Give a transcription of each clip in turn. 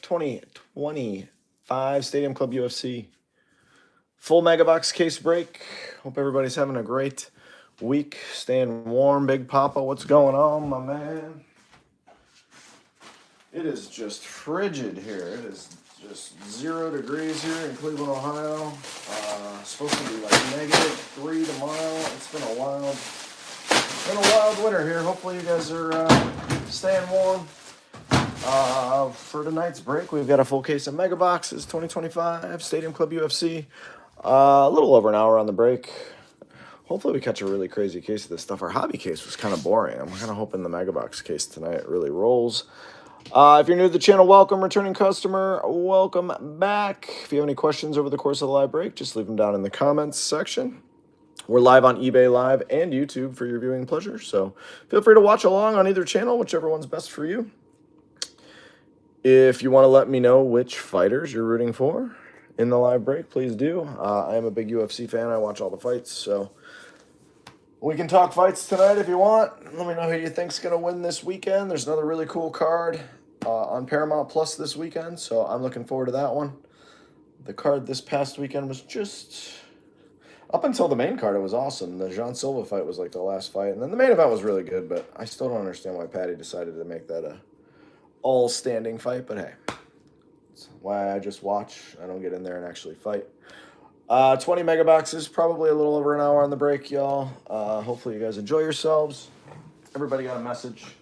2025 Stadium Club UFC full mega box case break. Hope everybody's having a great week, staying warm. Big Papa, what's going on, my man? It is just frigid here. It is just 0 degrees here in Cleveland, Ohio. Supposed to be like -3 tomorrow. It's been a wild winter here. Hopefully you guys are staying warm. For tonight's break, we've got a full case of mega boxes, 2025 Stadium Club UFC. A little over an hour on the break. Hopefully we catch a really crazy case of this stuff. Our hobby case was kind of boring. I'm kind of hoping the mega box case tonight really rolls. If you're new to the channel, welcome. Returning customer, welcome back. If you have any questions over the course of the live break, just leave them down in the comments section. We're live on eBay Live and YouTube for your viewing pleasure, so feel free to watch along on either channel, whichever one's best for you. If you want to let me know which fighters you're rooting for in the live break, please do. I am a big UFC fan. I watch all the fights, so we can talk fights tonight if you want. Let me know who you think's going to win this weekend. There's another really cool card on Paramount Plus this weekend, so I'm looking forward to that one. The card this past weekend was just... Up until the main card, it was awesome. The Jean Silva fight was like the last fight, and then the main event was really good, but I still don't understand why Patty decided to make that a all-standing fight, but hey, that's why I just watch. I don't get in there and actually fight. 20 mega boxes, probably a little over an hour on the break, y'all. Hopefully you guys enjoy yourselves. Everybody got a message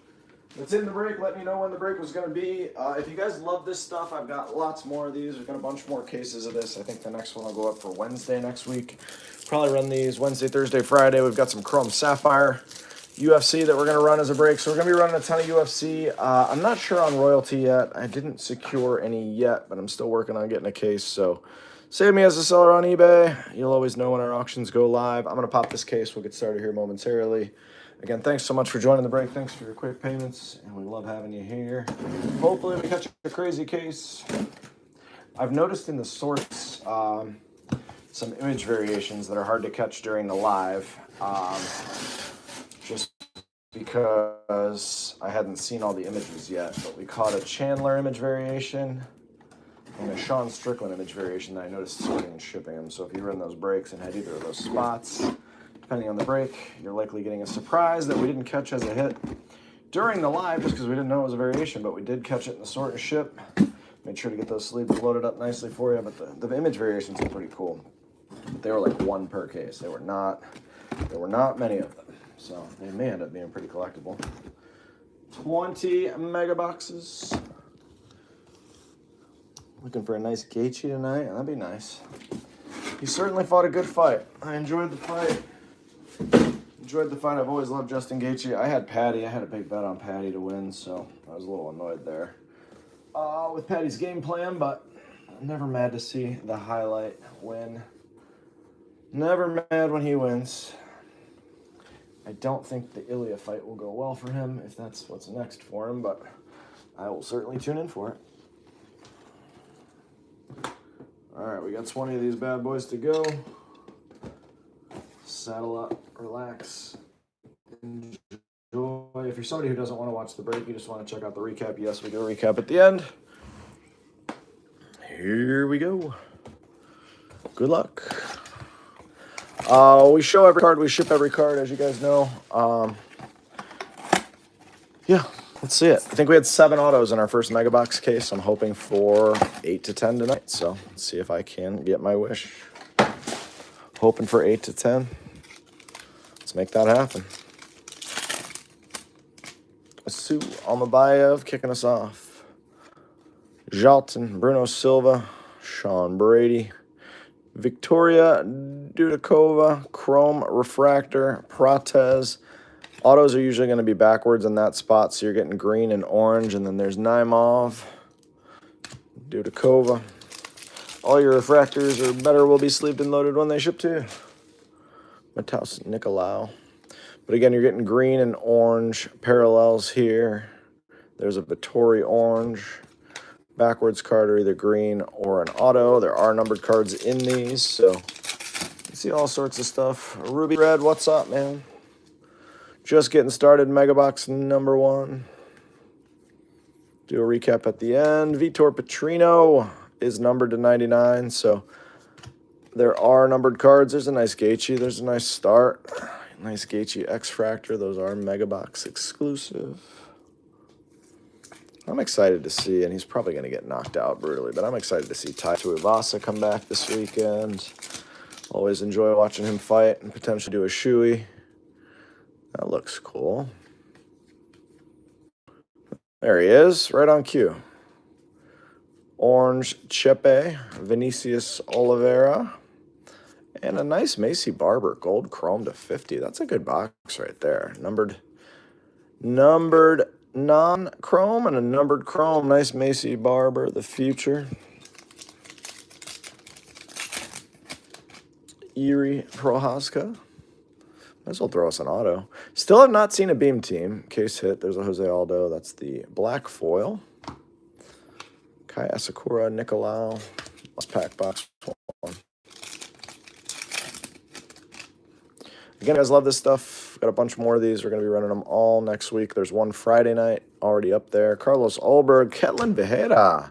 that's in the break. Let me know when the break was going to be. If you guys love this stuff, I've got lots more of these. We've got a bunch more cases of this. I think the next one will go up for Wednesday next week. Probably run these Wednesday, Thursday, Friday. We've got some Chrome Sapphire UFC that we're going to run as a break. So we're going to be running a ton of UFC. I'm not sure on royalty yet. I didn't secure any yet, but I'm still working on getting a case. So save me as a seller on eBay. You'll always know when our auctions go live. I'm going to pop this case. We'll get started here momentarily. Again, thanks so much for joining the break. Thanks for your quick payments, and we love having you here. Hopefully we catch a crazy case. I've noticed in the sorts some image variations that are hard to catch during the live. Just because I hadn't seen all the images yet, but we caught a Chandler image variation and a Sean Strickland image variation that I noticed sorting and shipping them. So if you were in those breaks and had either of those spots, depending on the break, you're likely getting a surprise that we didn't catch as a hit during the live just because we didn't know it was a variation, but we did catch it in the sort and ship. Made sure to get those sleeves loaded up nicely for you, but the image variations are pretty cool. They were like one per case. There were not many of them. So they may end up being pretty collectible. 20 mega boxes. Looking for a nice Gaethje tonight. That'd be nice. He certainly fought a good fight. I enjoyed the fight. I've always loved Justin Gaethje. I had Patty. I had a big bet on Patty to win, so I was a little annoyed there with Patty's game plan, but I'm never mad to see the highlight win. Never mad when he wins. I don't think the Ilya fight will go well for him if that's what's next for him, but I will certainly tune in for it. All right, we got 20 of these bad boys to go. Saddle up, relax, enjoy. If you're somebody who doesn't want to watch the break, you just want to check out the recap, yes, we do a recap at the end. Here we go. Good luck. We show every card, we ship every card, as you guys know. Yeah, let's see it. I think we had 7 autos in our first mega box case. I'm hoping for 8 to 10 tonight, so let's see if I can get my wish. Hoping for 8 to 10. Let's make that happen. Sue Almabayev kicking us off. Jalton, Bruno Silva, Sean Brady, Victoria Dudakova, Chrome Refractor, Pratez. Autos are usually going to be backwards in that spot, so you're getting green and orange, and then there's Naimov, Dudakova. All your refractors or better will be sleeved and loaded when they ship to you. Mataus Nicolau. But again, you're getting green and orange parallels here. There's a Vittori orange. Backwards card are either green or an auto. There are numbered cards in these, so you see all sorts of stuff. Ruby Red, what's up, man? Just getting started, mega box number 1. Do a recap at the end. Vitor Petrino is numbered to 99, so there are numbered cards. There's a nice Gaethje. There's a nice start. Nice Gaethje X-Fractor. Those are Mega Box exclusive. I'm excited to see, and he's probably going to get knocked out brutally, but I'm excited to see Tai Tuivasa come back this weekend. Always enjoy watching him fight and potentially do a shoey. That looks cool. There he is, right on cue. Orange Chepe, Vinicius Oliveira, and a nice Macy Barber gold chrome to 50. That's a good box right there. Numbered non-chrome and a numbered chrome. Nice Macy Barber, the future. Yuri Prohaska. Might as well throw us an auto. Still have not seen a beam team. Case hit. There's a Jose Aldo. That's the black foil. Kai Asakura, Nicolau. Let's pack box one. Again, guys, love this stuff. Got a bunch more of these. We're going to be running them all next week. There's one Friday night already up there. Carlos Ulberg, Ketlin Vieira,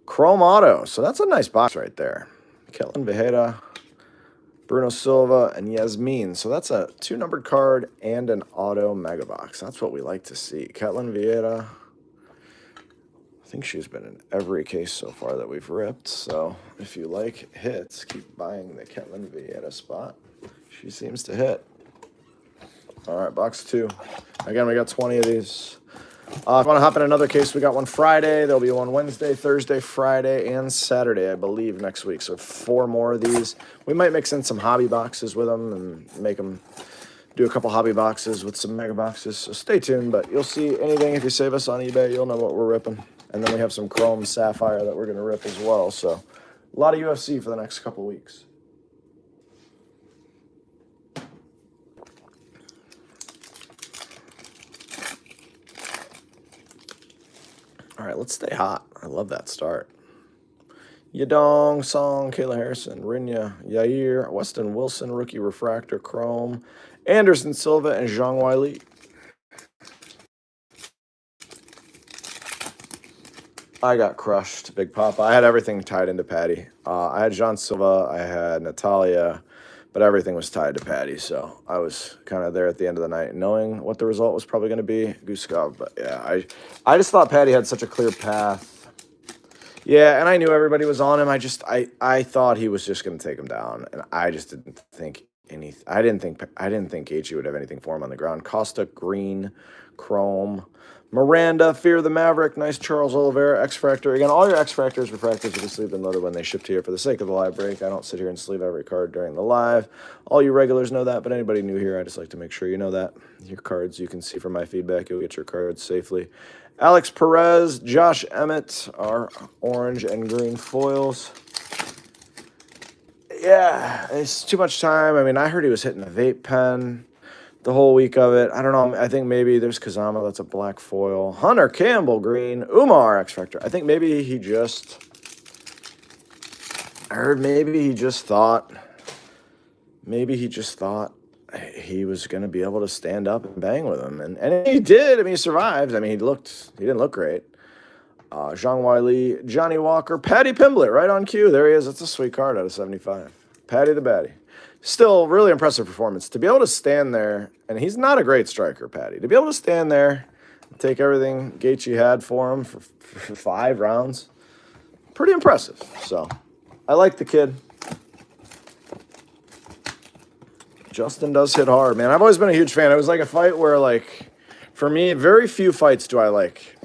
Chrome Auto. So that's a nice box right there. Ketlin Vieira, Bruno Silva, and Yasmin. So that's a 2-numbered card and an auto mega box. That's what we like to see. Ketlin Vieira. I think she's been in every case so far that we've ripped. So if you like hits, keep buying the Ketlin Vieira spot. She seems to hit. All right, box 2. Again, we got 20 of these. If you want to hop in another case, we got one Friday. There'll be one Wednesday, Thursday, Friday, and Saturday, I believe, next week. So 4 more of these. We might mix in some hobby boxes with them and make them do a couple hobby boxes with some mega boxes. So stay tuned, but you'll see anything. If you save us on eBay, you'll know what we're ripping. And then we have some Chrome Sapphire that we're going to rip as well. So a lot of UFC for the next couple weeks. All right, let's stay hot. I love that start. Yadong, Song, Kayla Harrison, Rinya, Yair, Weston Wilson, Rookie Refractor, Chrome, Anderson Silva, and Zhang Weili. I got crushed, Big Papa. I had everything tied into Patty. I had Jean Silva, I had Natalia, but everything was tied to Patty. So I was kind of there at the end of the night, knowing what the result was probably going to be, Guskov. But yeah, I just thought Patty had such a clear path. Yeah, and I knew everybody was on him. I thought he was just going to take him down, and I just didn't think anything. I didn't think Gaethje would have anything for him on the ground. Costa, Green, Chrome. Miranda, Fear the Maverick, nice Charles Oliveira, X-Fractor. Again, all your X-Fractors, refractors will be sleeved and loaded when they ship to you for the sake of the live break. I don't sit here and sleeve every card during the live. All you regulars know that, but anybody new here, I just like to make sure you know that. Your cards, you can see from my feedback, you'll get your cards safely. Alex Perez, Josh Emmett, our orange and green foils. Yeah, it's too much time. I mean, I heard he was hitting a vape pen the whole week of it. I don't know. I think maybe there's Kazama. That's a black foil. Hunter Campbell, green. Umar, X-Factor. I think maybe he just... I heard maybe he just thought... Maybe he just thought he was going to be able to stand up and bang with him. And he did. I mean, he survived. I mean, he didn't look great. Zhang Weili, Johnny Walker, Patty Pimblett, right on cue. There he is. That's a sweet card out of 75. Patty the Batty. Still, really impressive performance. To be able to stand there, and he's not a great striker, Patty. To be able to stand there and take everything Gaethje had for him for 5 rounds, pretty impressive. So, I like the kid. Justin does hit hard, man. I've always been a huge fan. It was like a fight where, like, for me, very few fights do I like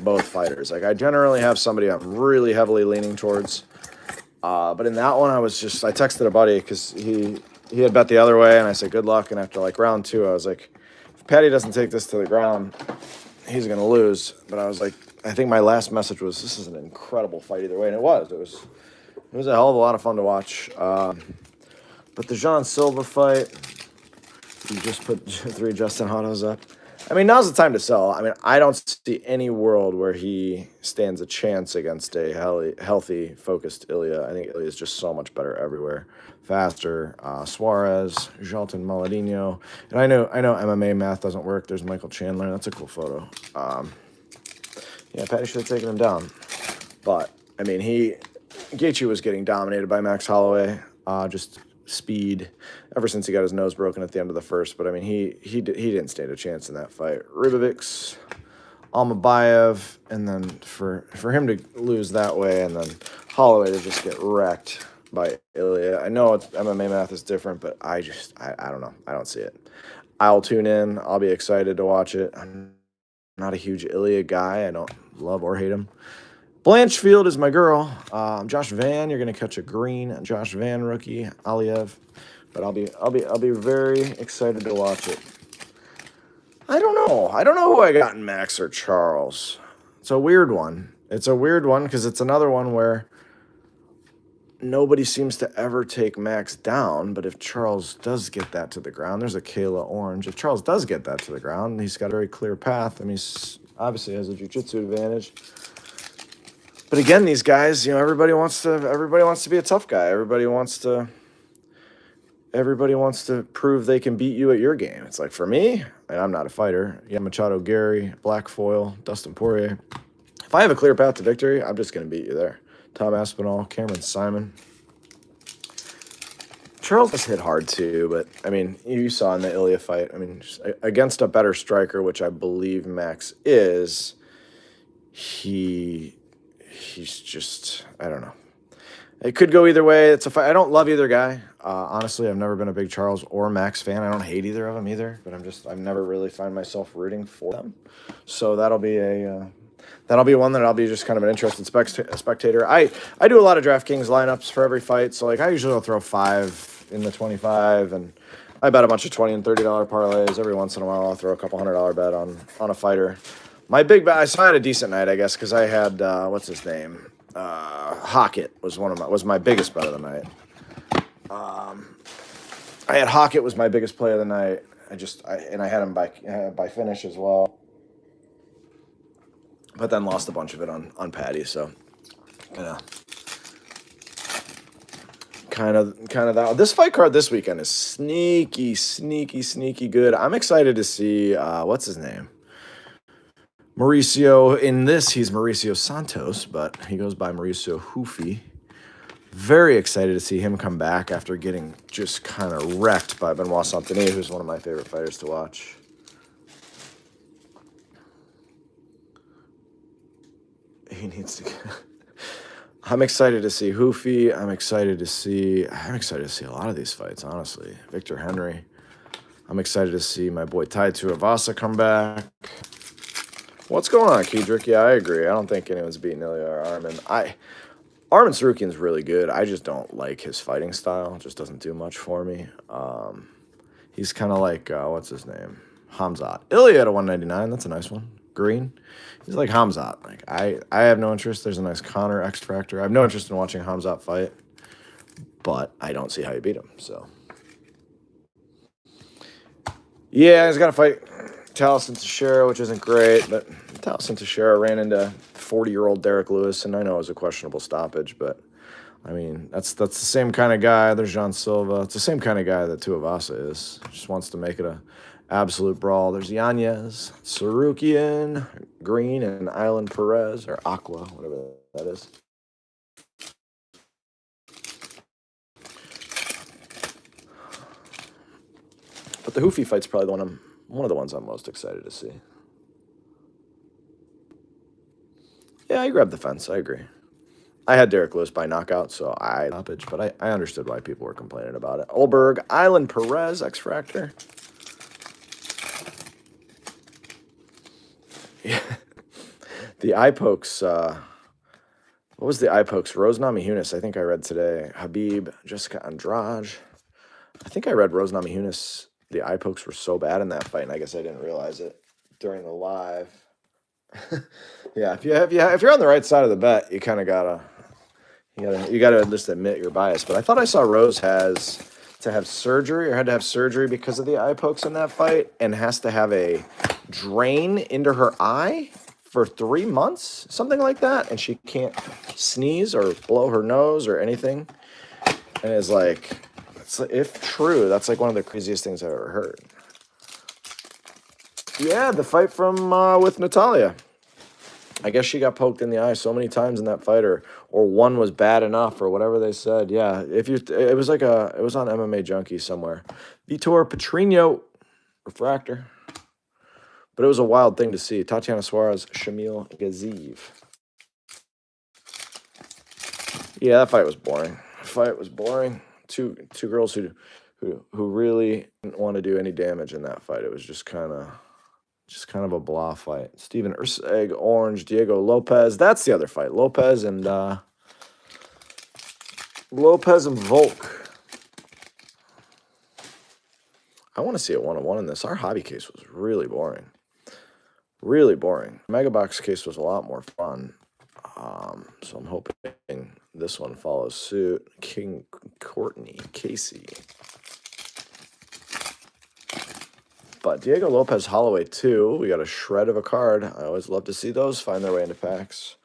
both fighters. Like, I generally have somebody I'm really heavily leaning towards. But in that one, I texted a buddy because he had bet the other way, and I said, good luck. And after, like, round 2, I was like, if Patty doesn't take this to the ground, he's going to lose. But I was like, I think my last message was, this is an incredible fight either way. And it was. It was a hell of a lot of fun to watch. But the Jean Silva fight, you just put 3 Justin Hottos up. I mean, now's the time to sell. I mean, I don't see any world where he stands a chance against a healthy, focused Ilya. I think Ilya is just so much better everywhere. Faster. Suarez, Jalton Maladino. And I know MMA math doesn't work. There's Michael Chandler. That's a cool photo. Yeah, Patty should have taken him down. But, I mean, Gaethje was getting dominated by Max Holloway. Just speed ever since he got his nose broken at the end of the first. But, I mean, he didn't stand a chance in that fight. Ribovics, Almabayev, and then for him to lose that way and then Holloway to just get wrecked by Ilya. I know MMA math is different, but I don't know. I don't see it. I'll tune in. I'll be excited to watch it. I'm not a huge Ilya guy. I don't love or hate him. Blanchfield is my girl. Josh Van, you're gonna catch a green Josh Van rookie. Aliev, but I'll be very excited to watch it. I don't know who I got in Max or Charles. It's a weird one. Because it's another one where nobody seems to ever take Max down, but if Charles does get that to the ground, there's a Kayla Orange. If Charles does get that to the ground, he's got a very clear path. I mean, he obviously has a jiu-jitsu advantage. But again, these guys, everybody wants to be a tough guy. Everybody wants to prove they can beat you at your game. It's like, for me, and I'm not a fighter. Yeah, Machado Gary, Blackfoil, Dustin Poirier. If I have a clear path to victory, I'm just going to beat you there. Tom Aspinall, Cameron Simon. Charles has hit hard too, but, I mean, you saw in the Ilya fight, I mean, against a better striker, which I believe Max is, he's just, I don't know. It could go either way. It's a fight. I don't love either guy. Honestly, I've never been a big Charles or Max fan. I don't hate either of them either, but I've never really find myself rooting for them. So that'll be one that I'll be just kind of an interested spectator. I do a lot of DraftKings lineups for every fight. So, like, I usually will throw 5 in the 25, and I bet a bunch of $20 and $30 parlays. Every once in a while, I'll throw a couple $100 bet on a fighter. My big bet, I had a decent night, I guess, because I had, what's his name? Hockett was my biggest bet of the night. I had Hockett was my biggest play of the night. I had him by finish as well. But then lost a bunch of it on Patty, so kind of that. This fight card this weekend is sneaky good. I'm excited to see what's his name? Mauricio. In this, he's Mauricio Santos, but he goes by Mauricio Hoofy. Very excited to see him come back after getting just kind of wrecked by Benoit Saint-Denis, who's one of my favorite fighters to watch. He needs to. I'm excited to see Hoofy. I'm excited to see a lot of these fights, honestly. Victor Henry. I'm excited to see my boy Tai Tuivasa come back. What's going on, Kedrick? Yeah, I agree. I don't think anyone's beating Ilya or Arman. Arman Sarukian's really good. I just don't like his fighting style. It just doesn't do much for me. He's kind of like, what's his name? Hamzat. Ilya at a 199. That's a nice one. Green. He's like Hamzat. Like, I have no interest. There's a nice Connor X Factor. I have no interest in watching Hamzat fight, but I don't see how you beat him. So, yeah, he's got to fight Taliesin Teixeira, which isn't great, but Taliesin Teixeira ran into 40-year-old Derek Lewis, and I know it was a questionable stoppage, but I mean, that's the same kind of guy. There's Jean Silva. It's the same kind of guy that Tuivasa is. Just wants to make it a absolute brawl. There's Yanez, Sarukian, Green, and Island Perez, or Aqua, whatever that is. But the Hoofy fight's probably one of the ones I'm most excited to see. Yeah, I grabbed the fence. I agree. I had Derek Lewis by knockout, so but I understood why people were complaining about it. Olberg, Island Perez, X Factor. Yeah. The eye pokes, what was the eye pokes? Rose Namajunas, I think I read today. Habib, Jessica Andrade. I think I read Rose Namajunas. The eye pokes were so bad in that fight, and I guess I didn't realize it during the live. Yeah, if you're on the right side of the bet, you kind of gotta just admit your bias. But I thought I saw Rose had to have surgery because of the eye pokes in that fight, and has to have a drain into her eye for 3 months, something like that, and she can't sneeze or blow her nose or anything. And it's like, if true, that's like one of the craziest things I've ever heard. Yeah, the fight from with Natalia. I guess she got poked in the eye so many times in that fight, or one was bad enough, or whatever they said. Yeah, if you, it was on MMA Junkie somewhere. Vitor Petrino, refractor. But it was a wild thing to see. Tatiana Suarez, Shamil Gaziv. Yeah, that fight was boring. Two girls who really didn't want to do any damage in that fight. It was just kind of a blah fight. Steven Urseg, Orange, Diego Lopez. That's the other fight. Lopez and Volk. I want to see a 1-on-1 in this. Our hobby case was really boring. Really boring. Megabox case was a lot more fun. So I'm hoping this one follows suit. King Courtney Casey. But Diego Lopez Holloway 2. We got a shred of a card. I always love to see those find their way into packs.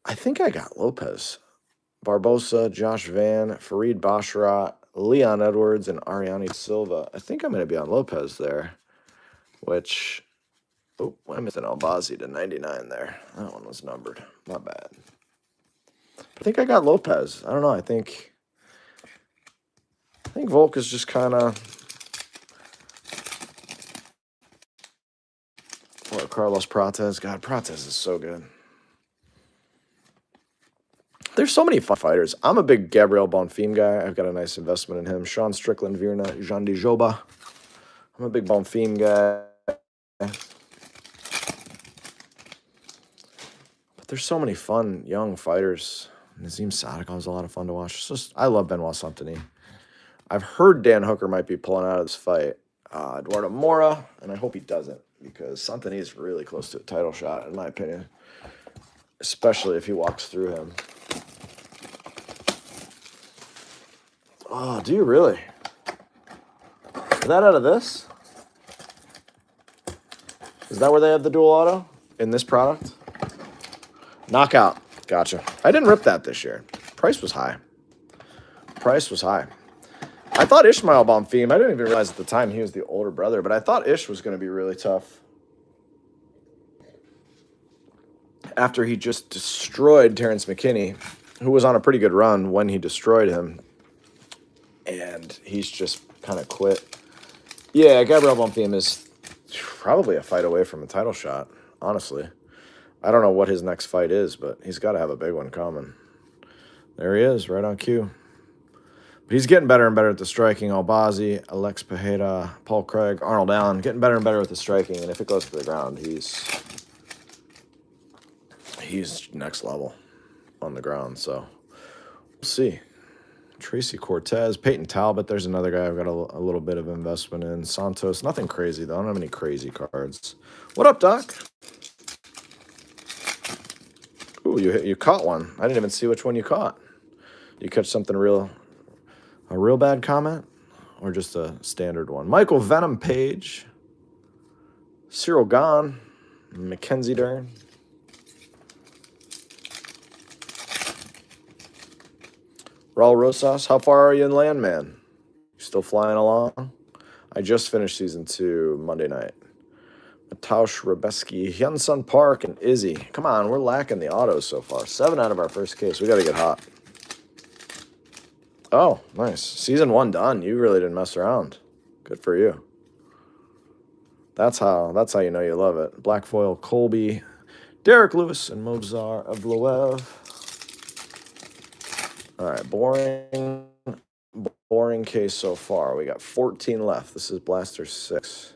I think I got Lopez. Barbosa, Josh Van, Fareed Basharat, Leon Edwards, and Ariane Silva. I think I'm going to be on Lopez there, which... Oh, I missed an Albazi to 99 there. That one was numbered. Not bad. I think I got Lopez. I don't know. I think Volk is just kind of... What, Carlos Prates? God, Prates is so good. There's so many fun fighters. I'm a big Gabriel Bonfim guy. I've got a nice investment in him. Sean Strickland, Virna, Jean de Joba. I'm a big Bonfim guy. There's so many fun young fighters. Nazim Sadikov was a lot of fun to watch. I love Benoit Saint-Denis. I've heard Dan Hooker might be pulling out of this fight. Eduardo Mora, and I hope he doesn't, because Saint-Denis is really close to a title shot, in my opinion, especially if he walks through him. Oh, do you really? Is that out of this? Is that where they have the dual auto in this product? Knockout. Gotcha. I didn't rip that this year. Price was high. I thought Ishmael Bonfim, I didn't even realize at the time he was the older brother, but I thought Ish was going to be really tough. After he just destroyed Terrence McKinney, who was on a pretty good run when he destroyed him. And he's just kind of quit. Yeah, Gabriel Bonfim is probably a fight away from a title shot, honestly. I don't know what his next fight is, but he's got to have a big one coming. There he is, right on cue. But he's getting better and better at the striking. Albazi, Alex Pajeda, Paul Craig, Arnold Allen, getting better and better with the striking. And if it goes to the ground, he's next level on the ground. So we'll see. Tracy Cortez, Peyton Talbot. There's another guy I've got a little bit of investment in. Santos, nothing crazy, though. I don't have any crazy cards. What up, Doc? Ooh, you caught one. I didn't even see which one you caught. You catch something a real bad comment, or just a standard one? Michael Venom Page, Cyril Gahn, Mackenzie Dern. Raul Rosas, how far are you in Landman? You still flying along? I just finished season 2 Monday night. Mateusz Rebeski, Hyunsun Park, and Izzy. Come on, we're lacking the autos so far. 7 out of our first case. We got to get hot. Oh, nice. Season 1 done. You really didn't mess around. Good for you. That's how you know you love it. Black Foil, Colby, Derek Lewis, and Mozart of Loev. All right, boring case so far. We got 14 left. This is Blaster 6.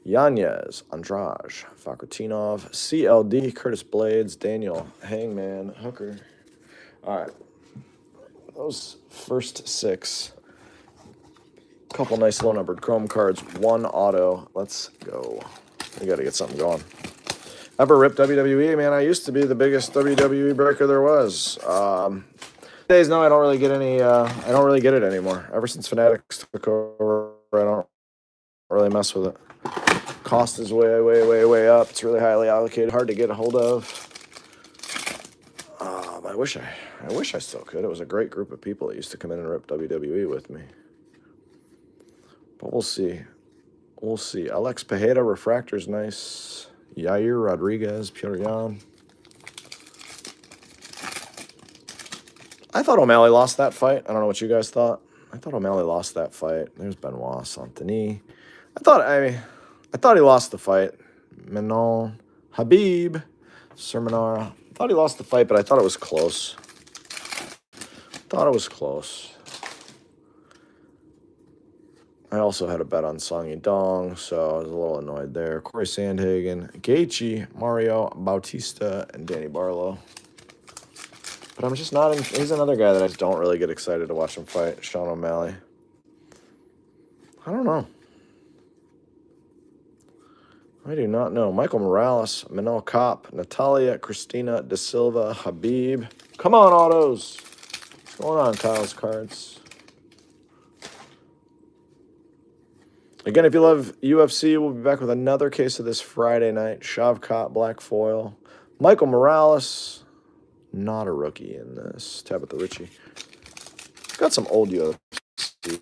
Yanez, Andrade, Fakratinov, CLD, Curtis Blades, Daniel, Hangman, Hooker. All right. Those first 6. Couple nice low-numbered chrome cards. 1 auto. Let's go. We got to get something going. Ever ripped WWE? Man, I used to be the biggest WWE breaker there was. Days, no, I don't really get any. I don't really get it anymore. Ever since Fanatics took over, I don't really mess with it. Cost is way up. It's really highly allocated, hard to get a hold of. I wish I still could. It was a great group of people that used to come in and rip WWE with me. But we'll see. Alex Pajeda, Refractor's nice. Yair Rodriguez, Petr Yan. I thought O'Malley lost that fight. I don't know what you guys thought. I thought O'Malley lost that fight. There's Benoit Saint-Denis. I thought he lost the fight. Manon Habib Sermonara. I thought he lost the fight, but I thought it was close. I also had a bet on Song Yadong, so I was a little annoyed there. Corey Sandhagen, Gaethje, Mario Bautista, and Danny Barlow. But I'm just not. He's another guy that I just don't really get excited to watch him fight. Sean O'Malley. I don't know. I do not know. Michael Morales, Manel Kopp, Natalia, Christina Da Silva, Habib. Come on, autos. What's going on, Kyle's Cards? Again, if you love UFC, we'll be back with another case of this Friday night. Shavkat, Black Foil. Michael Morales. Not a rookie in this. Tabitha Ritchie. Got some old UFC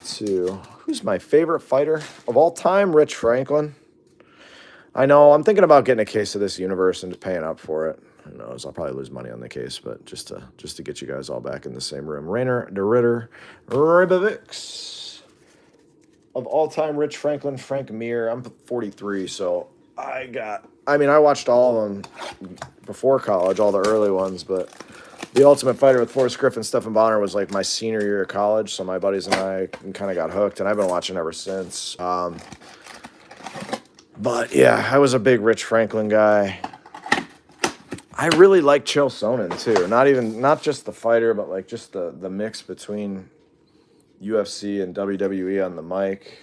too. Who's my favorite fighter of all time? Rich Franklin. I know. I'm thinking about getting a case of this universe and just paying up for it. Who knows? I'll probably lose money on the case, but just to get you guys all back in the same room. Rainer de Ritter, Ribovics. Of all time, Rich Franklin, Frank Mir. I'm 43, so I watched all of them before college, all the early ones, but The Ultimate Fighter with Forrest Griffin, Stephan Bonner was like my senior year of college, so my buddies and I kind of got hooked, and I've been watching ever since. But yeah, I was a big Rich Franklin guy. I really like Chael Sonnen too. Not just the fighter, but like just the mix between UFC and WWE on the mic.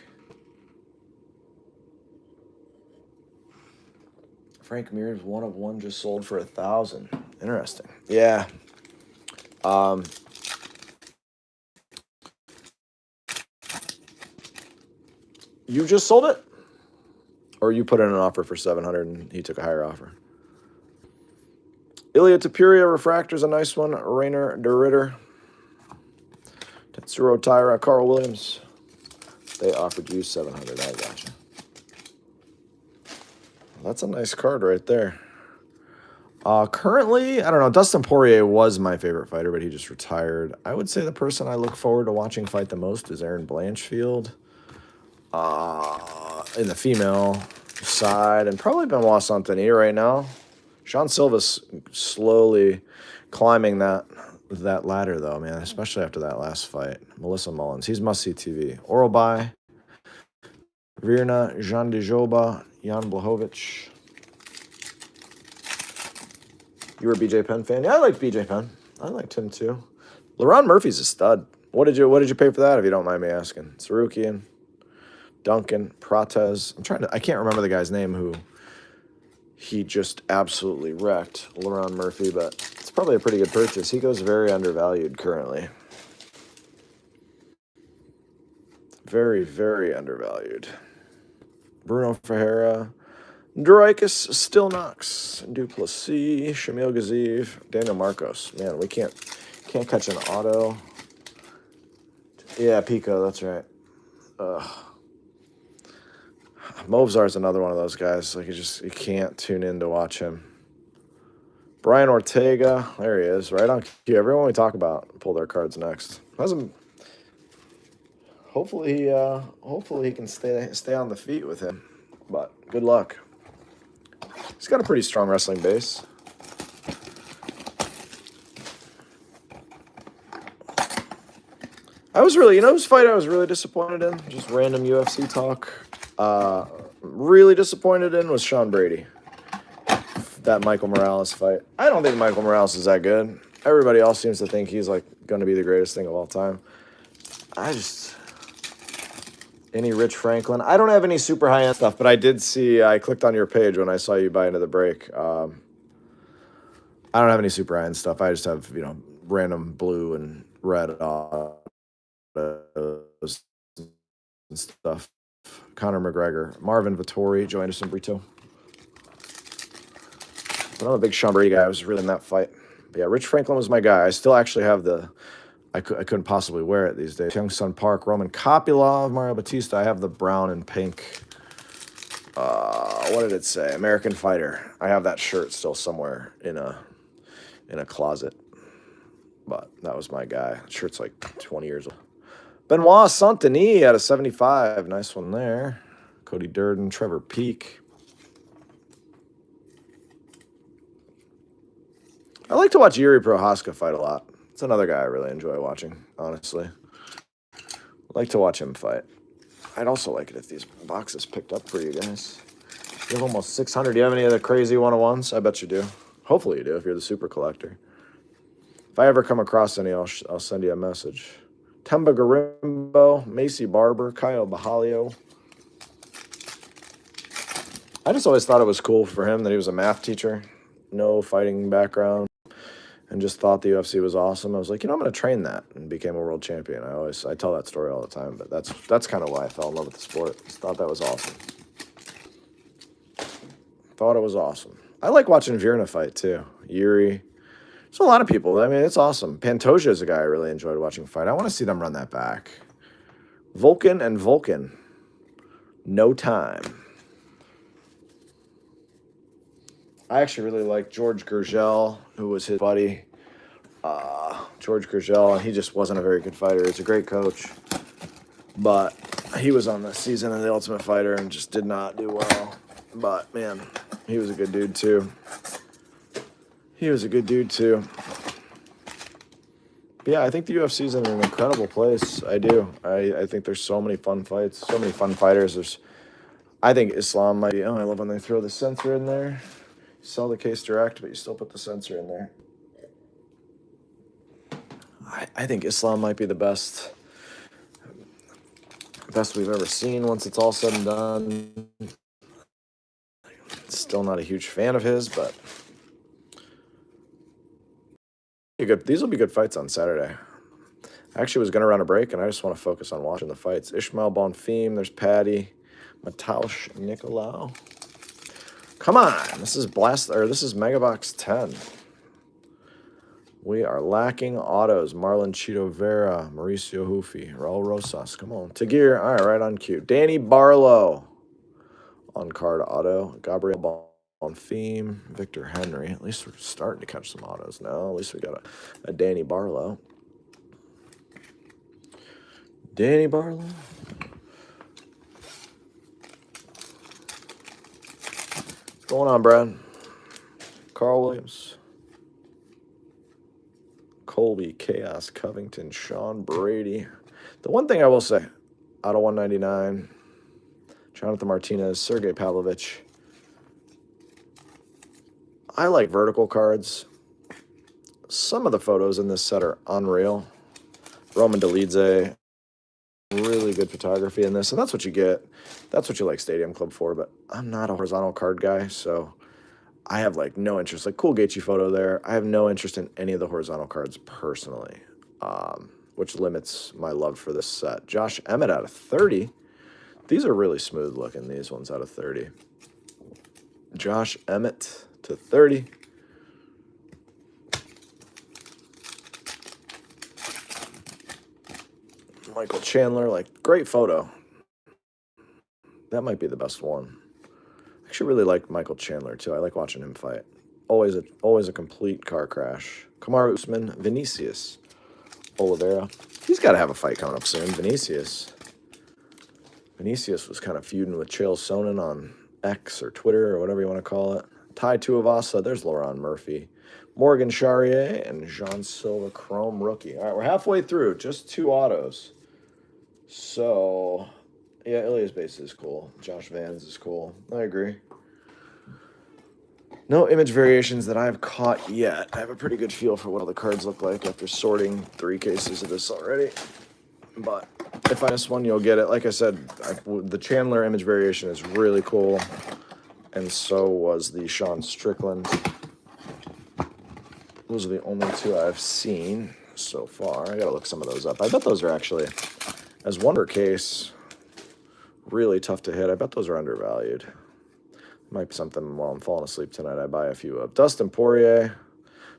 Frank Mir's one of one, just sold for 1,000. Interesting. Yeah. You just sold it? Or you put in an offer for 700 and he took a higher offer? Ilya Tapuria Refractor's a nice one. Rainer de Ritter. Tetsuro Taira, Carl Williams. They offered you 700. I gotcha. That's a nice card right there. Currently, I don't know. Dustin Poirier was my favorite fighter, but he just retired. I would say the person I look forward to watching fight the most is Erin Blanchfield. In the female side, and probably Benoit Saint-Denis right now. Sean Silva's slowly climbing that ladder, though, man, especially after that last fight. Melissa Mullins, he's must-see TV. Oral By, Virna, Jean Dejoba, Jan Blachowicz. You were a BJ Penn fan? Yeah, I liked BJ Penn. I liked him, too. LaRon Murphy's a stud. What did you pay for that, if you don't mind me asking? Sarukian, Duncan, Prates. I can't remember the guy's name who he just absolutely wrecked, LaRon Murphy, but it's probably a pretty good purchase. He goes very undervalued currently. Very, very undervalued. Bruno Ferreira, Droicus, Stillnox, Duplessis, Shamil Gaziv, Daniel Marcos. Man, we can't catch an auto. Yeah, Pico, that's right. Movzar's another one of those guys. Like you can't tune in to watch him. Brian Ortega, there he is, right on cue. Everyone we talk about pull their cards next. Hopefully he can stay on the feet with him. But good luck. He's got a pretty strong wrestling base. Whose fight I was really disappointed in? Just random UFC talk. Really disappointed in was Sean Brady. That Michael Morales fight. I don't think Michael Morales is that good. Everybody else seems to think he's like going to be the greatest thing of all time. Any Rich Franklin. I don't have any super high-end stuff, but I clicked on your page when I saw you buy into the break. I don't have any super high-end stuff. I just have, random blue and red and stuff. Conor McGregor, Marvin Vittori, Joe Anderson Brito. But I'm a big Sean Brady guy. I was really in that fight. But yeah, Rich Franklin was my guy. I still actually have I couldn't possibly wear it these days. Young Sun Park, Roman Kopylov, Mario Batista. I have the brown and pink What did it say? American Fighter. I have that shirt still somewhere in a closet. But that was my guy. The shirt's like 20 years old. Benoit Saint-Denis at a 75. Nice one there. Cody Durden, Trevor Peak. I like to watch Yuri Prohaska fight a lot. It's another guy I really enjoy watching, honestly. I like to watch him fight. I'd also like it if these boxes picked up for you guys. You have almost 600. Do you have any of the crazy 101s? I bet you do. Hopefully you do if you're the super collector. If I ever come across any, I'll send you a message. Temba Garimbo, Macy Barber, Kyle Bahalio. I just always thought it was cool for him that he was a math teacher, no fighting background, and just thought the UFC was awesome. I was like, I'm going to train that, and became a world champion. I tell that story all the time, but that's kind of why I fell in love with the sport. Just thought that was awesome. Thought it was awesome. I like watching Virna fight too. Yuri. There's a lot of people. I mean, it's awesome. Pantoja is a guy I really enjoyed watching fight. I want to see them run that back. Vulcan and Vulcan. No time. I actually really like George Gurgel, who was his buddy. George Gurgel, and he just wasn't a very good fighter. He's a great coach. But he was on the season of The Ultimate Fighter and just did not do well. But, man, he was a good dude, too. But yeah, I think the UFC is in an incredible place. I do. I think there's so many fun fights, so many fun fighters. I think Islam might be... I love when they throw the sensor in there. You sell the case direct, but you still put the sensor in there. I think Islam might be the best we've ever seen once it's all said and done. Still not a huge fan of his, but... These will be good fights on Saturday. I actually was going to run a break, and I just want to focus on watching the fights. Ishmael Bonfim, there's Patty, Mataush Nicolau. Come on, this is Megabox 10. We are lacking autos. Marlon Chito Vera, Mauricio Hufi, Raul Rosas. Come on, Tagir. All right on cue. Danny Barlow on card auto. Gabriel Bonfim, Victor Henry. At least we're starting to catch some autos now. At least we got a Danny Barlow. Danny Barlow. What's going on, Brad? Carl Williams. Colby, Chaos, Covington, Sean Brady. The one thing I will say, out of 199, Jonathan Martinez, Sergey Pavlovich. I like vertical cards. Some of the photos in this set are unreal. Roman Dolidze, really good photography in this, and that's what you get. That's what you like Stadium Club for, but I'm not a horizontal card guy, so I have like no interest. Like cool Gaethje photo there. I have no interest in any of the horizontal cards personally, which limits my love for this set. Josh Emmett out of 30. These are really smooth looking, these ones out of 30. Josh Emmett to 30. Michael Chandler, like great photo. That might be the best one. I actually really like Michael Chandler too. I like watching him fight. Always a complete car crash. Kamaru Usman, Vinicius Oliveira. He's got to have a fight coming up soon. Vinicius was kind of feuding with Chael Sonnen on X or Twitter or whatever you want to call it. Tai Tuivasa, there's Laurent Murphy. Morgan Charrier and Jean Silva Chrome rookie. All right, we're halfway through. Just 2 autos. So, yeah, Ilya's base is cool. Josh Vans is cool. I agree. No image variations that I've caught yet. I have a pretty good feel for what all the cards look like after sorting 3 cases of this already. But if I miss one, you'll get it. Like I said, the Chandler image variation is really cool. And so was the Sean Strickland. Those are the only 2 I've seen so far. I gotta look some of those up. I bet those are actually, as one per case, really tough to hit. I bet those are undervalued. Might be something while I'm falling asleep tonight I buy a few of. Dustin Poirier,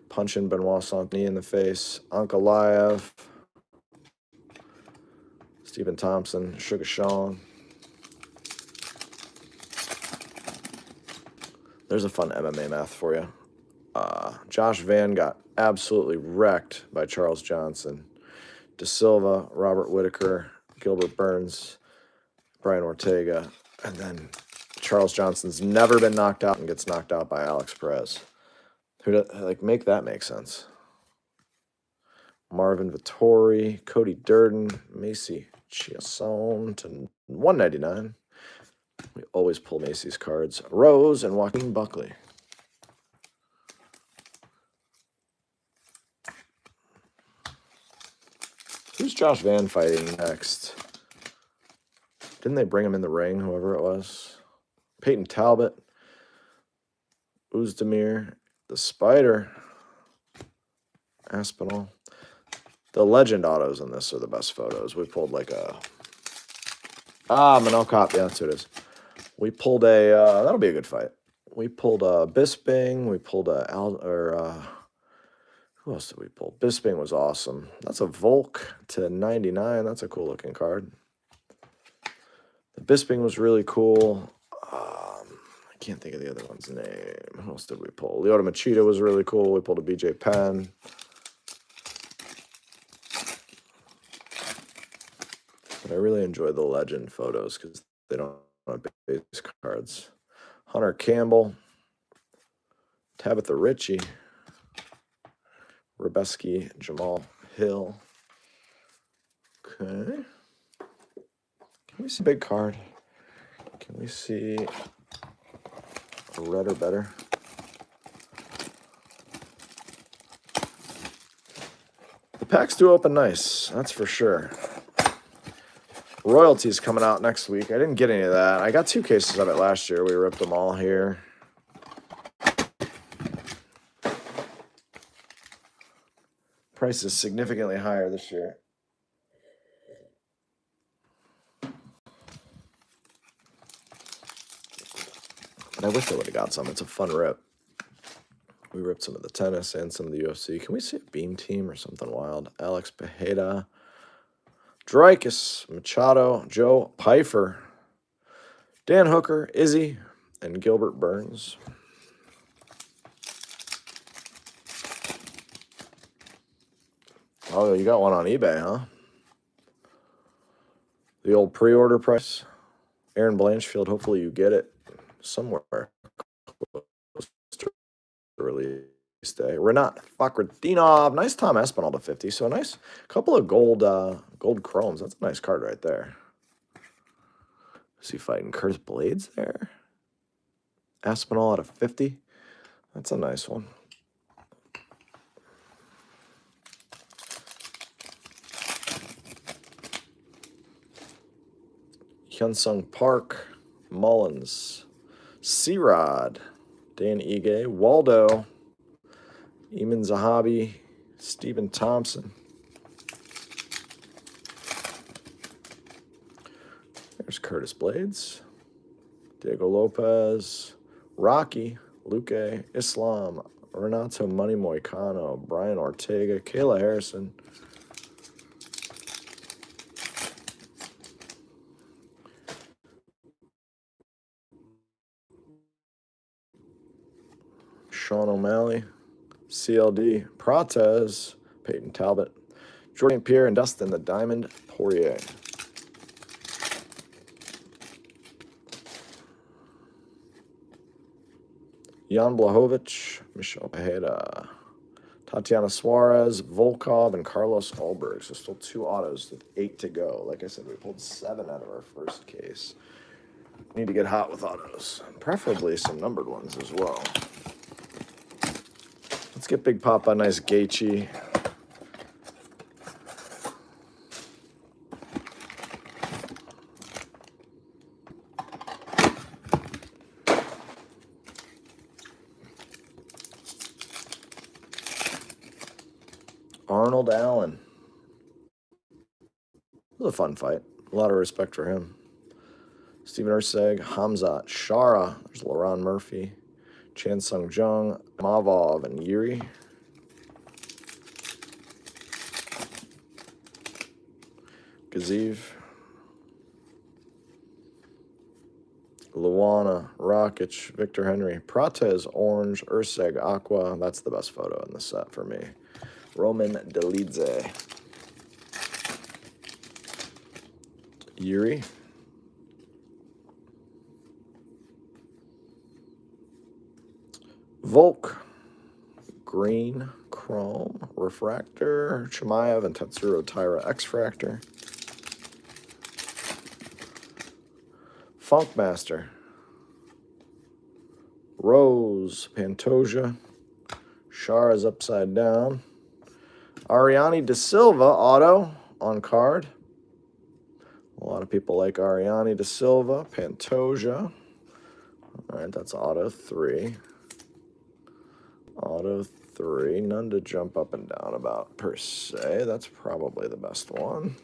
punching Benoit Saint-Denis in the face. Ankalaev, Stephen Thompson, Sugar Sean. There's a fun MMA math for you. Josh Van got absolutely wrecked by Charles Johnson. De Silva, Robert Whitaker, Gilbert Burns, Brian Ortega, and then Charles Johnson's never been knocked out and gets knocked out by Alex Perez. Make that make sense. Marvin Vittori, Cody Durden, Macy Chiasson to 199. We always pull Macy's cards. Rose and Joaquin Buckley. Who's Josh Van fighting next? Didn't they bring him in the ring, whoever it was? Peyton Talbot, Uzdemir, the Spider, Aspinall. The legend autos in this are the best photos. We pulled like a... Manel Cop. Yeah, that's who it is. We pulled a... that'll be a good fight. We pulled a Bisping. We pulled a... who else did we pull? Bisping was awesome. That's a Volk to 99. That's a cool looking card. The Bisping was really cool. I can't think of the other one's name. Who else did we pull? Lyoto Machida was really cool. We pulled a BJ Penn. But I really enjoy the legend photos because they don't have base cards. Hunter Campbell, Tabitha Ritchie, Rebeski, Jamal Hill. Okay. Can we see a big card? Can we see a red or better? The packs do open nice, that's for sure. Royalties coming out next week. I didn't get any of that. I got 2 cases of it last year. We ripped them all here. Price is significantly higher this year. And I wish I would have got some. It's a fun rip. We ripped some of the tennis and some of the UFC. Can we see a beam team or something wild? Alex Pejeda, Dreykus, Machado, Joe Pfeiffer, Dan Hooker, Izzy, and Gilbert Burns. Oh, you got one on eBay, huh? The old pre-order price. Aaron Blanchfield, hopefully you get it somewhere close to release day. Renat Fakhretdinov, nice Tom Espinal to 50. So a nice couple of gold chromes. That's a nice card right there. Is he fighting Curtis Blades there? Espinal out of 50. That's a nice one. Hyunsung Park, Mullins, C-Rod, Dan Ige, Waldo, Eamon Zahabi, Stephen Thompson. There's Curtis Blades, Diego Lopez, Rocky, Luque, Islam, Renato Money Moicano, Brian Ortega, Kayla Harrison, Sean O'Malley, CLD, Pratez, Peyton Talbot, Jordan Pierre, and Dustin the Diamond Poirier. Jan Blachowicz, Michelle Pejeda, Tatiana Suarez, Volkov, and Carlos Ulberg. So still 2 autos with 8 to go. Like I said, we pulled 7 out of our first case. Need to get hot with autos, preferably some numbered ones as well. Let's get Big Papa, nice Gaethje. Arnold Allen. It was a fun fight. A lot of respect for him. Steven Urseg, Hamzat, Shara. There's Laron Murphy, Chan Sung Jung, Mavov, and Yuri. Gaziv. Luana, Rakic, Victor Henry, Prates, Orange, Urseg, Aqua. That's the best photo in the set for me. Roman Delidze. Yuri. Volk. Green, Chrome, Refractor, Chimaev, and Tatsuro Taira X-Fractor. Funkmaster. Rose, Pantoja. Char is upside down. Ariane De Silva, auto on card. A lot of people like Ariane De Silva. Pantoja. All right, that's auto 3. Auto 3. None to jump up and down about, per se. That's probably the best one.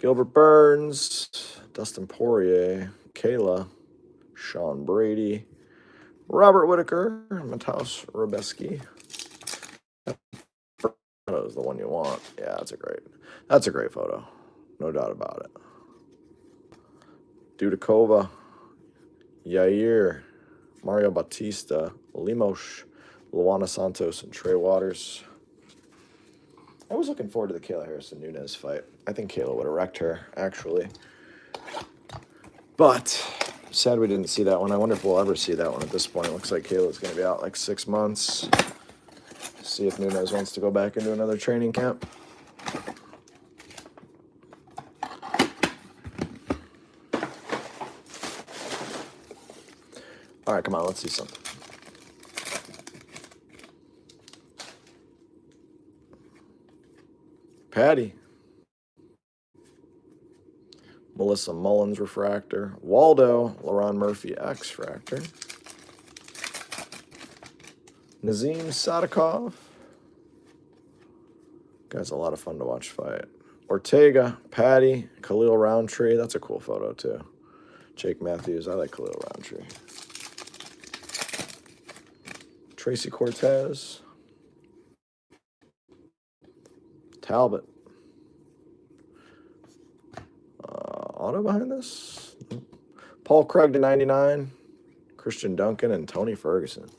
Gilbert Burns. Dustin Poirier. Kayla. Sean Brady. Robert Whitaker. Mateusz Robeski. That is the one you want. Yeah, that's a great photo. No doubt about it. Dudakova, Yair, Mario Bautista, Lemos, Luana Santos, and Trey Waters. I was looking forward to the Kayla Harrison-Nunez fight. I think Kayla would have wrecked her, actually. But sad we didn't see that one. I wonder if we'll ever see that one at this point. It looks like Kayla's going to be out like 6 months. See if Nunez wants to go back into another training camp. All right, come on, let's see something. Patty. Melissa Mullins Refractor. Waldo, LaRon Murphy X-Fractor. Nazim Sadikov. Guy's a lot of fun to watch fight. Ortega, Patty, Khalil Roundtree. That's a cool photo, too. Jake Matthews. I like Khalil Roundtree. Tracy Cortez. Talbot. Auto behind this? Paul Krug to 99. Christian Duncan and Tony Ferguson.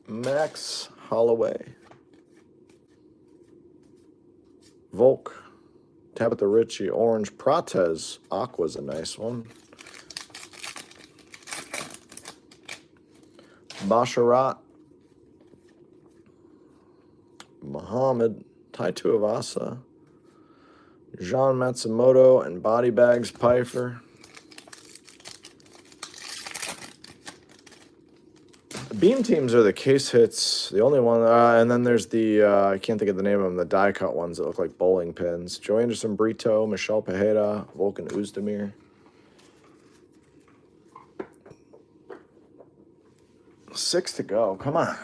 Max Holloway. Volk. Tabitha Ritchie. Orange. Prates. Aqua's a nice one. Basharat. Muhammad. Tai Tuivasa. Jean Matsumoto and Body Bags Pfeiffer. Beam teams are the case hits, the only one, and then there's the, I can't think of the name of them, the die cut ones that look like bowling pins. Joe Anderson Brito, Michelle Pajeda, Volkan Uzdemir. 6 to go, come on.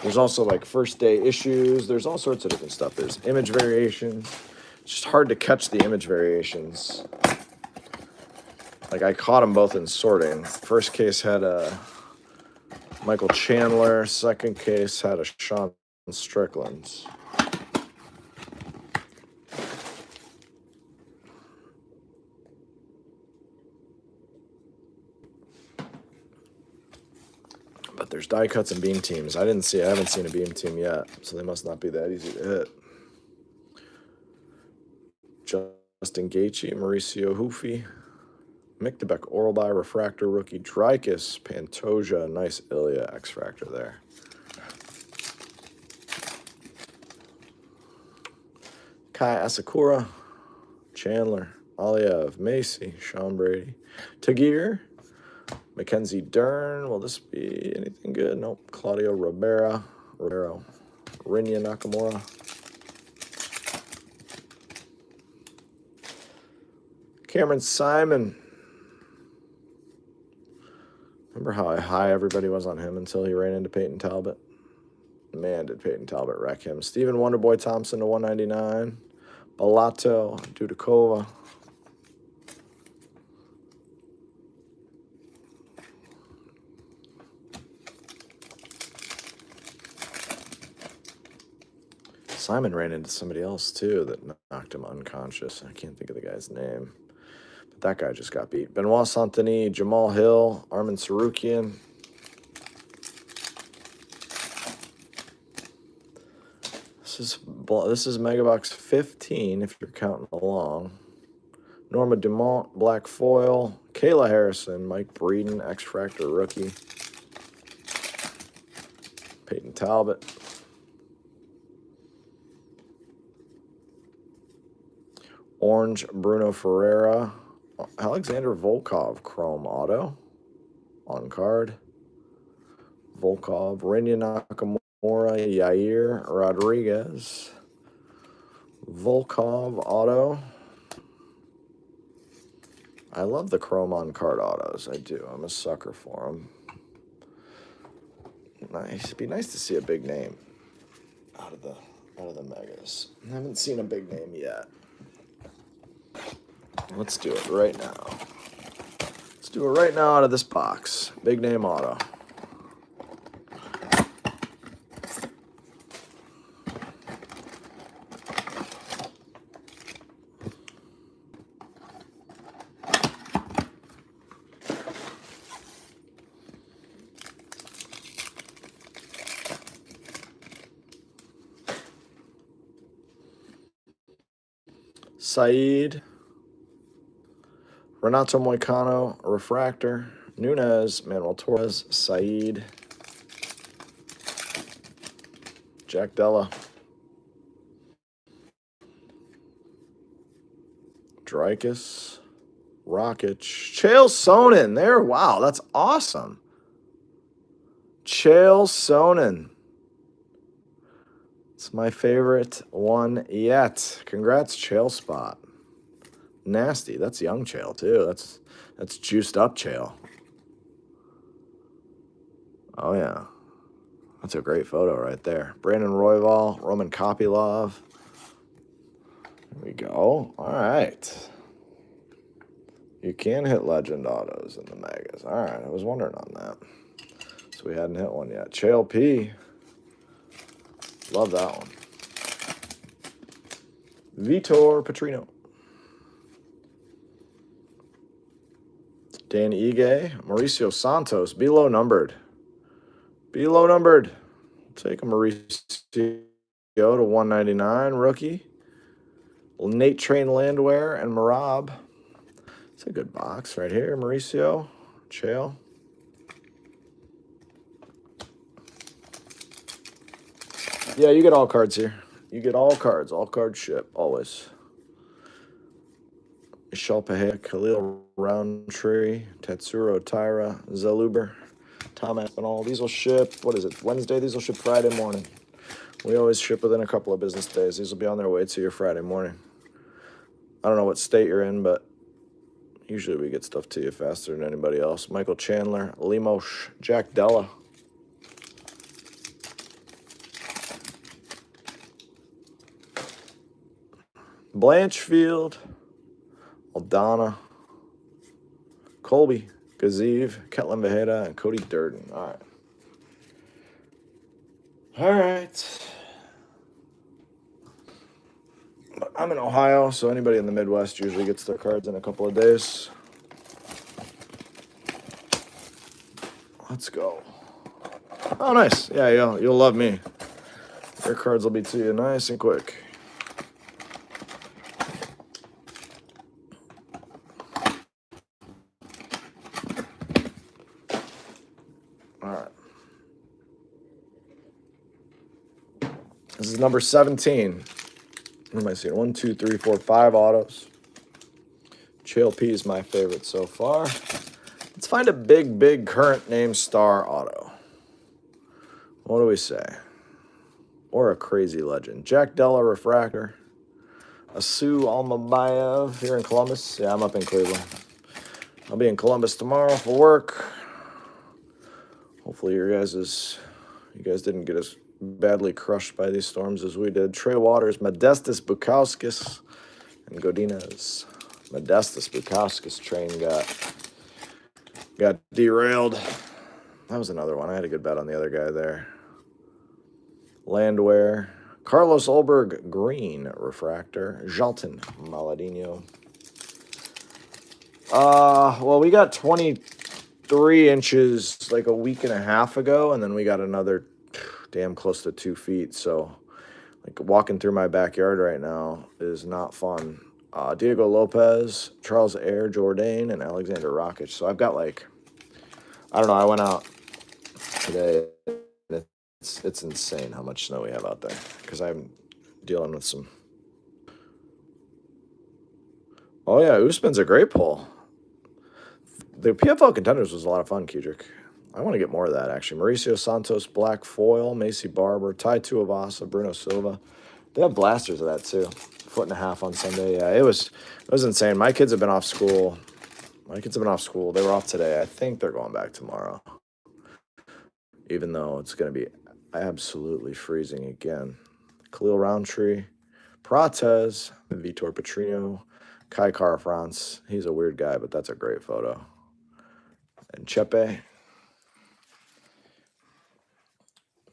There's also like first day issues, there's all sorts of different stuff. There's image variations. It's just hard to catch the image variations. Like I caught them both in sorting. First case had a Michael Chandler. Second case had a Sean Strickland. But there's die cuts and beam teams. I haven't seen a beam team yet, so they must not be that easy to hit. Justin Gaethje, Mauricio Hoofy. Mictebek, Oralby, Refractor, Rookie, Dreykus, Pantoja, nice Ilya X-Fractor there. Kai Asakura, Chandler, Aliev, Macy, Sean Brady, Tagir, Mackenzie Dern. Will this be anything good? Nope. Claudio Ribeiro, Rinya Nakamura. Cameron Simon. Remember how high everybody was on him until he ran into Peyton Talbot? Man, did Peyton Talbot wreck him. Stephen Wonderboy Thompson to 199. Balato, Dudakova. Simon ran into somebody else, too, that knocked him unconscious. I can't think of the guy's name. But that guy just got beat. Benoit Saint-Denis, Jamal Hill, Armin Sarukian. This is Megabox 15, if you're counting along. Norma Dumont, Black Foil. Kayla Harrison, Mike Breeden, X-Fractor rookie. Peyton Talbot. Orange, Bruno Ferreira. Alexander Volkov, Chrome Auto. On card. Volkov, Renya Nakamura, Yair Rodriguez. Volkov Auto. I love the Chrome on card autos. I do. I'm a sucker for them. Nice. It'd be nice to see a big name out of the megas. I haven't seen a big name yet. Let's do it right now. Let's do it right now out of this box. Big name auto. Saeed, Renato Moicano, Refractor, Nunez, Manuel Torres, Saeed, Jack Della, Dreykus, Rocket, Chael Sonnen there. Wow, that's awesome. Chael Sonnen. It's my favorite one yet. Congrats, Chael Spot. Nasty. That's young Chael, too. That's juiced up Chael. Oh, yeah. That's a great photo right there. Brandon Royval, Roman Kopylov. There we go. All right. You can hit legend autos in the megas. All right. I was wondering on that. So we hadn't hit one yet. Chael P. Love that one. Vitor Petrino. Dan Ige. Mauricio Santos. Be low numbered. Be low numbered. Take a Mauricio to 199. Rookie. Nate Train Landwehr and Marab. It's a good box right here. Mauricio. Chael. Yeah, you get all cards here. You get all cards. All cards ship, always. Michelle Pahea, Khalil Roundtree, Tetsuro Tyra, Zaluber, Tom Aspinall. These will ship, what is it, Wednesday? These will ship Friday morning. We always ship within a couple of business days. These will be on their way to your Friday morning. I don't know what state you're in, but usually we get stuff to you faster than anybody else. Michael Chandler, Limosh, Jack Della. Blanchfield, Aldana, Colby, Gaziv, Ketlin Vejeda, and Cody Durden. All right. All right. I'm in Ohio, so anybody in the Midwest usually gets their cards in a couple of days. Let's go. Oh, nice. Yeah, you'll love me. Your cards will be to you nice and quick. All right. This is number 17. What am I seeing? 1, 2, 3, 4, 5 autos. Chael P is my favorite so far. Let's find a big current name star auto. What do we say? Or a crazy legend. Jack Della Refractor. Asu Almabayev here in Columbus. Yeah, I'm up in Cleveland. I'll be in Columbus tomorrow for work. Hopefully you guys didn't get as badly crushed by these storms as we did. Trey Waters, Modestas Bukauskas, and Godinez. Modestas Bukauskas train got derailed. That was another one. I had a good bet on the other guy there. Landwehr, Carlos Ulberg, green refractor. Jalton Maladino. Well, we got 23 inches like a week and a half ago, and then we got another damn close to 2 feet. So, like, walking through my backyard right now is not fun. Diego Lopez, Charles Air, Jourdain, and Alexander Rakic. So I've got, like, I don't know, I went out today. It's insane how much snow we have out there because I'm dealing with some. Oh yeah, Usman's a great pull. The PFL Contenders was a lot of fun, Kudrick. I want to get more of that, actually. Mauricio Santos, Black Foil, Macy Barber, Tai Tuivasa, Bruno Silva. They have blasters of that, too. 1.5 on Sunday. Yeah, it was insane. My kids have been off school. They were off today. I think they're going back tomorrow, even though it's going to be absolutely freezing again. Khalil Roundtree, Prates, Vitor Petrino, Kai Kara France. He's a weird guy, but that's a great photo. And Chepe.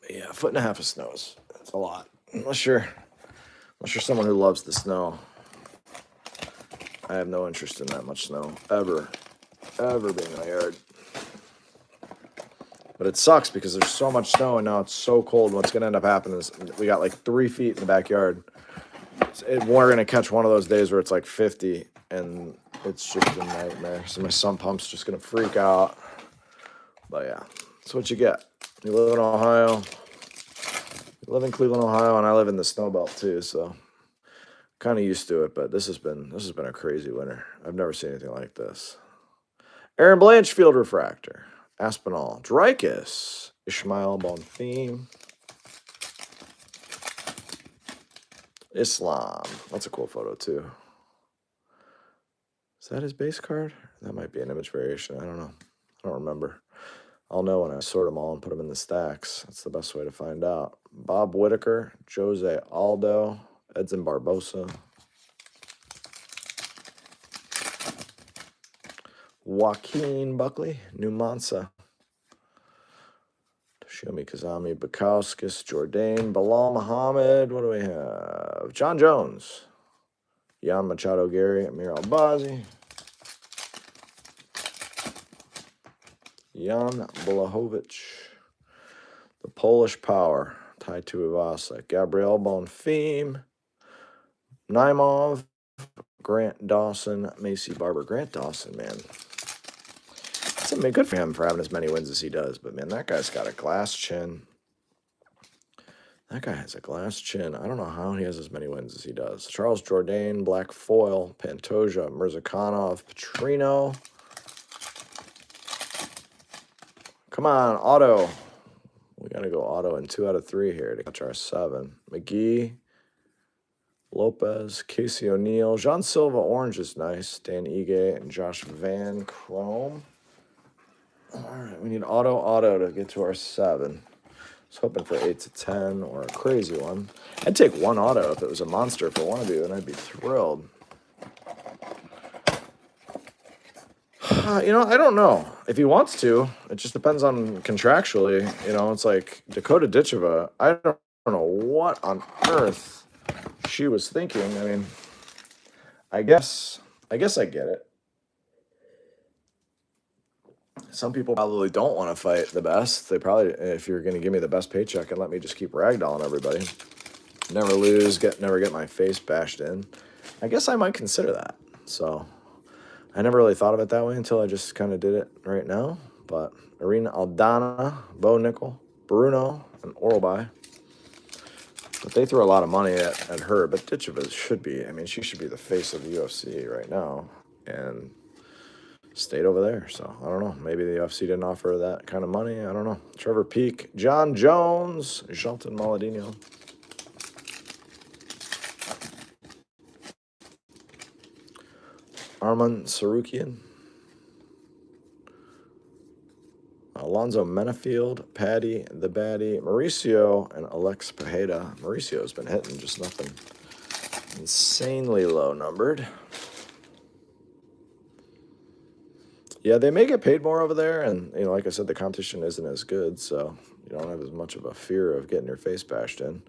Yeah, 1.5 of snow is that's a lot. Unless you're someone who loves the snow. I have no interest in that much snow ever being in my yard. But it sucks because there's so much snow and now it's so cold. What's going to end up happening is we got like 3 feet in the backyard. We're going to catch one of those days where it's like 50 and it's just a nightmare. So my sump pump's just going to freak out. But yeah, that's what you get. You live in Ohio. You live in Cleveland, Ohio, and I live in the snow belt too, so kind of used to it, but this has been a crazy winter. I've never seen anything like this. Aaron Blanchfield refractor. Aspinall. Dreykus. Ishmael Bonfim. Islam. That's a cool photo too. Is that his base card? That might be an image variation. I don't know. I don't remember. I'll know when I sort them all and put them in the stacks. That's the best way to find out. Bob Whitaker, Jose Aldo, Edson Barbosa, Joaquin Buckley, Numansa, Shomi Kazami, Bukowskis, Jourdain, Bilal Muhammad. What do we have? John Jones, Jan Machado Gary, Amir Albazi, Jan Blahovic, the Polish Power, Tai Tuivasa, Gabriel Bonfim, Naimov, Grant Dawson, Macy Barber. Grant Dawson, man. It's good for him for having as many wins as he does, but man, that guy's got a glass chin. That guy has a glass chin. I don't know how he has as many wins as he does. Charles Jourdain, Black Foil, Pantoja, Mirzakhanov, Petrino. Come on, auto. We got to go auto in 2 out of 3 here to catch our 7. McGee, Lopez, Casey O'Neill, Jean Silva, orange is nice. Dan Ige and Josh Van Chrome. All right, we need auto to get to our 7. I was hoping for 8 to 10 or a crazy one. I'd take one auto if it was a monster for one of you, and I'd be thrilled. I don't know. If he wants to, it just depends on contractually. It's like Dakota Ditcheva. I don't know what on earth she was thinking. I mean, I guess I get it. Some people probably don't want to fight the best. They probably, if you're going to give me the best paycheck and let me just keep ragdolling everybody, never lose, never get my face bashed in, I guess I might consider that. So I never really thought of it that way until I just kind of did it right now. But Irina Aldana, Bo Nickel, Bruno, and Oralby. But they throw a lot of money at her. But Ditcheva should be, she should be the face of the UFC right now. And stayed over there. So I don't know. Maybe the UFC didn't offer that kind of money. I don't know. Trevor Peake, John Jones, Shelton Maladino. Arman Sarukian, Alonzo Menafield, Patty the Baddie, Mauricio, and Alex Pajeda. Mauricio's been hitting just nothing. Insanely low numbered. Yeah, they may get paid more over there, and like I said, the competition isn't as good. So You don't have as much of a fear of getting your face bashed in.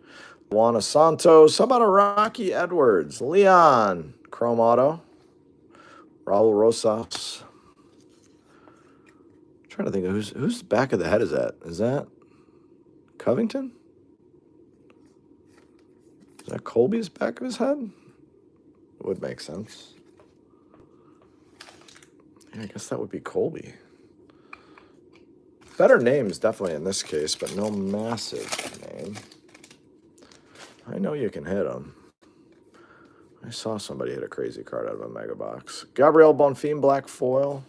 Juana Santos. How about a Rocky Edwards? Leon. Chrome Auto. Raul Rosas. I'm trying to think of whose back of the head is that? Is that Covington? Is that Colby's back of his head? It would make sense. Yeah, I guess that would be Colby. Better names definitely in this case, but no massive name. I know you can hit them. I saw somebody hit a crazy card out of a mega box. Gabriel Bonfim, black foil.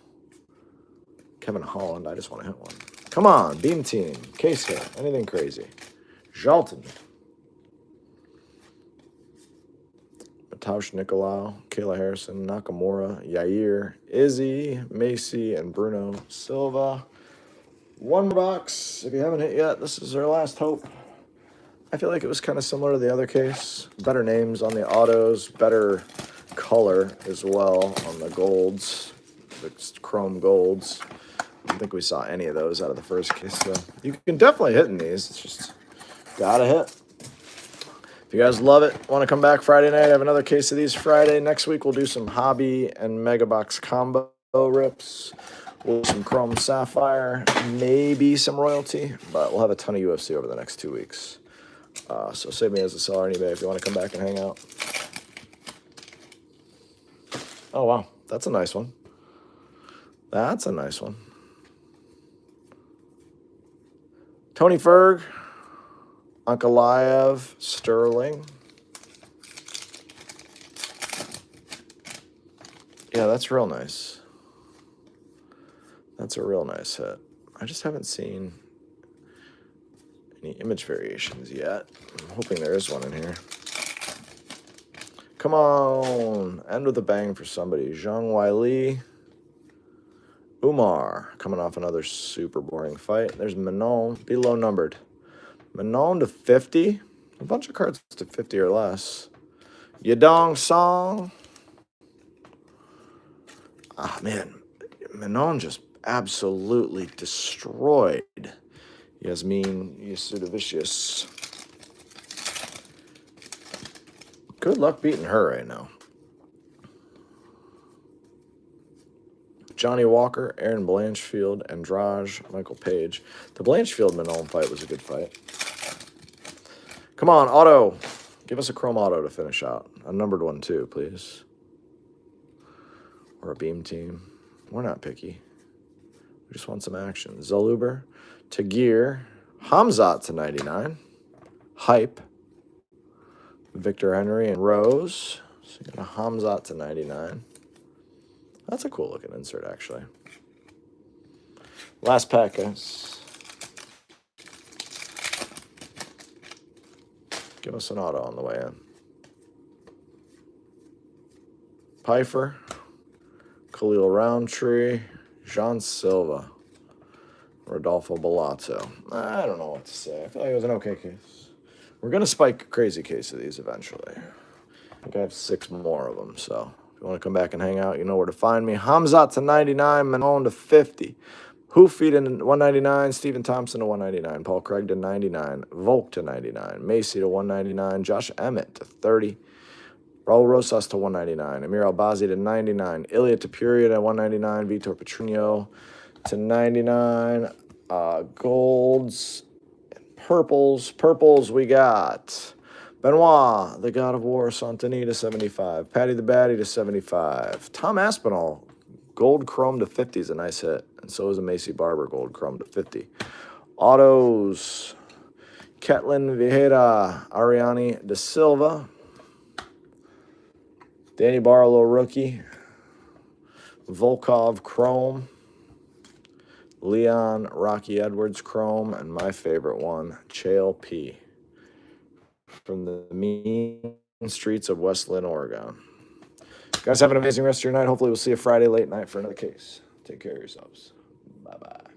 Kevin Holland, I just want to hit one. Come on, Beam Team, case hit, anything crazy. Jalton. Mateusz Nicolau, Kayla Harrison, Nakamura, Yair, Izzy, Macy, and Bruno Silva. One more box. If you haven't hit yet, this is our last hope. I feel like it was kind of similar to the other case. Better names on the autos, better color as well on the golds, the chrome golds. I don't think we saw any of those out of the first case. So you can definitely hit in these. It's just gotta hit. If you guys love it, want to come back Friday night, I have another case of these Friday. Next week we'll do some hobby and mega box combo rips. We'll do some chrome sapphire, maybe some royalty, but we'll have a ton of UFC over the next 2 weeks. So save me as a seller on eBay if you want to come back and hang out. Oh, wow. That's a nice one. That's a nice one. Tony Ferg, Ankalaev, Sterling. Yeah, that's real nice. That's a real nice hit. I just haven't seen any image variations yet. I'm hoping there is one in here. Come on. End with a bang for somebody. Zhang Weili. Umar. Coming off another super boring fight. There's Manon. Be low numbered. Manon to 50. A bunch of cards to 50 or less. Yadong Song. Ah, man. Manon just absolutely destroyed Yasmin Yasudavicius. Good luck beating her right now. Johnny Walker, Aaron Blanchfield, Andrade, Michael Page. The Blanchfield-Manon fight was a good fight. Come on, auto. Give us a chrome auto to finish out. A numbered one too, please. Or a beam team. We're not picky. We just want some action. Zaluber, Tagir, Hamzat to 99. Hype. Victor Henry and Rose. So you got a Hamzat to 99. That's a cool looking insert, actually. Last pack, guys. Give us an auto on the way in. Pfeiffer, Khalil Roundtree, Jean Silva, Rodolfo Bellato. I don't know what to say. I feel like it was an okay case. We're going to spike a crazy case of these eventually. I think I have 6 more of them, so if you want to come back and hang out, you know where to find me. Hamzat to 99, Manon to 50. Hoofy to 199, Stephen Thompson to 199, Paul Craig to 99, Volk to 99, Macy to 199, Josh Emmett to 30, Raul Rosas to 199, Amir Albazi to 99, Ilya Tapuria to 199, Vitor Petrino to 99, golds, and purples. Purples we got Benoit, the God of War, Santini to 75, Patty the Batty to 75, Tom Aspinall, gold chrome to 50 is a nice hit, and so is a Macy Barber gold chrome to 50. Autos, Ketlin Vieira, Ariani De Silva, Danny Barlow rookie, Volkov chrome, Leon Rocky Edwards chrome, and my favorite one, Chael P. from the mean streets of West Lynn, Oregon. Guys, have an amazing rest of your night. Hopefully we'll see you Friday late night for another case. Take care of yourselves. Bye-bye.